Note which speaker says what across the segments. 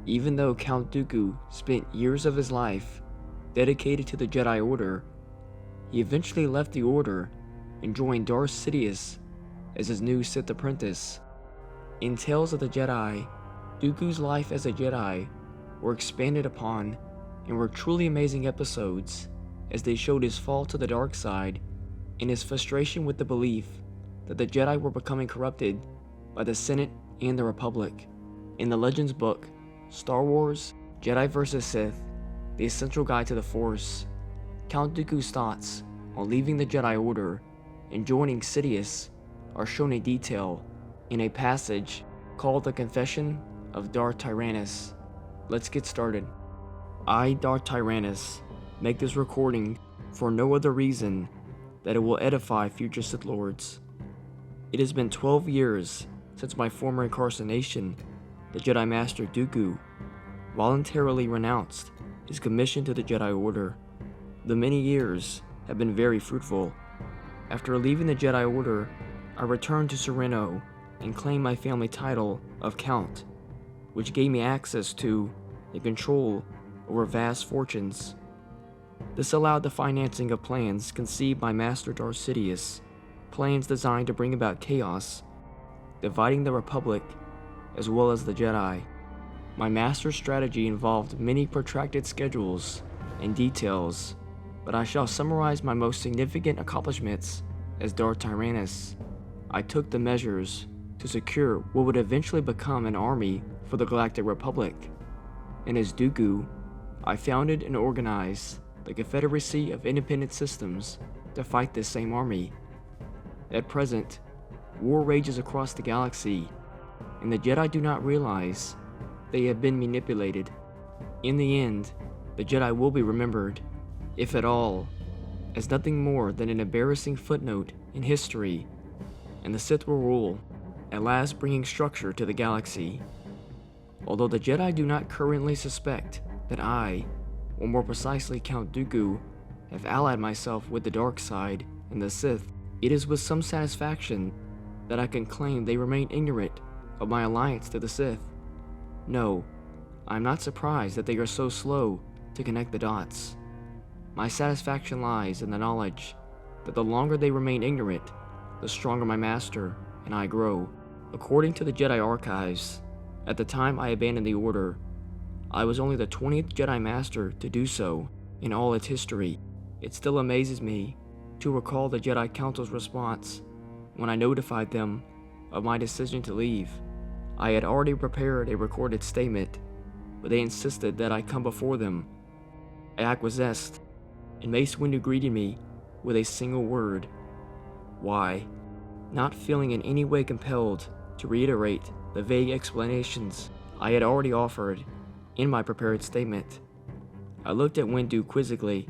Speaker 1: Even though Count Dooku spent years of his life dedicated to the Jedi Order, he eventually left the Order and joined Darth Sidious as his new Sith apprentice. In Tales of the Jedi, Dooku's life as a Jedi were expanded upon and were truly amazing episodes as they showed his fall to the dark side and his frustration with the belief that the Jedi were becoming corrupted by the Senate and the Republic. In the Legends book, Star Wars, Jedi vs. Sith, The Essential Guide to the Force, Count Dooku's thoughts on leaving the Jedi Order and joining Sidious are shown in detail in a passage called The Confession of Darth Tyrannus. Let's get started. I, Darth Tyrannus, make this recording for no other reason that it will edify future Sith Lords. It has been 12 years since my former incarnation, the Jedi Master Dooku, voluntarily renounced his commission to the Jedi Order. The many years have been very fruitful. After leaving the Jedi Order, I returned to Sereno and claimed my family title of Count, which gave me access to and control over vast fortunes. This allowed the financing of plans conceived by Master Darth Sidious, plans designed to bring about chaos, dividing the Republic as well as the Jedi. My master's strategy involved many protracted schedules and details, but I shall summarize my most significant accomplishments as Darth Tyrannus. I took the measures to secure what would eventually become an army for the Galactic Republic, and as Dooku, I founded and organized the Confederacy of Independent Systems to fight this same army. At present, war rages across the galaxy, and the Jedi do not realize they have been manipulated. In the end, the Jedi will be remembered, if at all, as nothing more than an embarrassing footnote in history, and the Sith will rule, at last bringing structure to the galaxy. Although the Jedi do not currently suspect that I, or more precisely Count Dooku, have allied myself with the dark side and the Sith, it is with some satisfaction that I can claim they remain ignorant of my alliance to the Sith. No, I am not surprised that they are so slow to connect the dots. My satisfaction lies in the knowledge that the longer they remain ignorant, the stronger my master and I grow. According to the Jedi archives, at the time I abandoned the Order, I was only the 20th Jedi Master to do so in all its history. It still amazes me to recall the Jedi Council's response when I notified them of my decision to leave. I had already prepared a recorded statement, but they insisted that I come before them. I acquiesced, and Mace Windu greeted me with a single word: why? Not feeling in any way compelled to reiterate the vague explanations I had already offered in my prepared statement. I looked at Windu quizzically.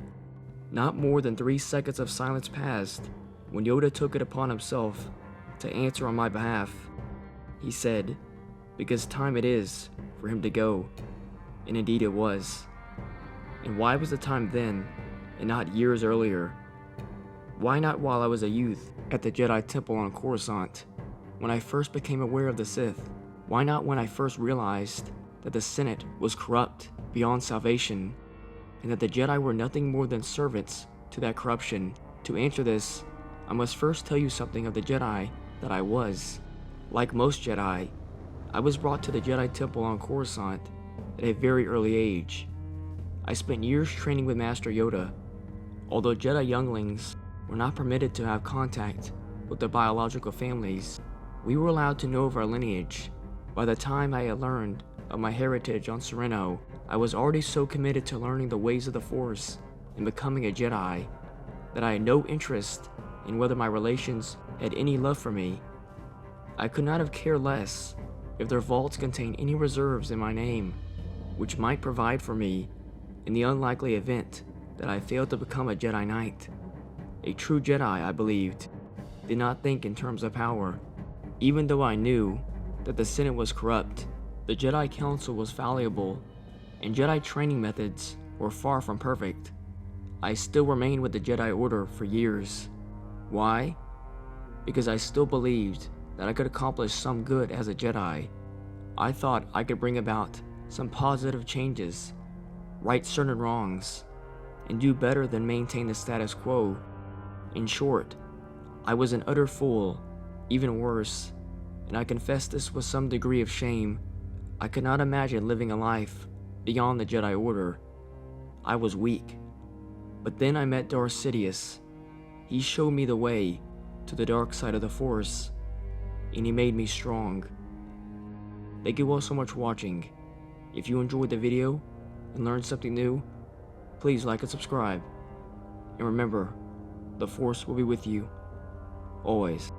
Speaker 1: Not more than 3 seconds of silence passed when Yoda took it upon himself to answer on my behalf. He said, because time it is for him to go, and indeed it was. And why was the time then, and not years earlier? Why not while I was a youth at the Jedi Temple on Coruscant, when I first became aware of the Sith? Why not when I first realized that the Senate was corrupt beyond salvation, and that the Jedi were nothing more than servants to that corruption? To answer this, I must first tell you something of the Jedi that I was. Like most Jedi, I was brought to the Jedi Temple on Coruscant at a very early age. I spent years training with Master Yoda. Although Jedi younglings were not permitted to have contact with their biological families, we were allowed to know of our lineage. By the time I had learned of my heritage on Sereno, I was already so committed to learning the ways of the Force and becoming a Jedi that I had no interest in whether my relations had any love for me. I could not have cared less if their vaults contained any reserves in my name, which might provide for me in the unlikely event that I failed to become a Jedi Knight. A true Jedi, I believed, did not think in terms of power. Even though I knew that the Senate was corrupt, the Jedi Council was fallible, and Jedi training methods were far from perfect, I still remained with the Jedi Order for years. Why? Because I still believed that I could accomplish some good as a Jedi. I thought I could bring about some positive changes, right certain wrongs, and do better than maintain the status quo. In short, I was an utter fool, even worse, and I confess this with some degree of shame. I could not imagine living a life beyond the Jedi Order. I was weak. But then I met Darth Sidious. He showed me the way to the dark side of the Force, and he made me strong. Thank you all so much for watching. If you enjoyed the video and learned something new, please like and subscribe. And remember, the Force will be with you, always.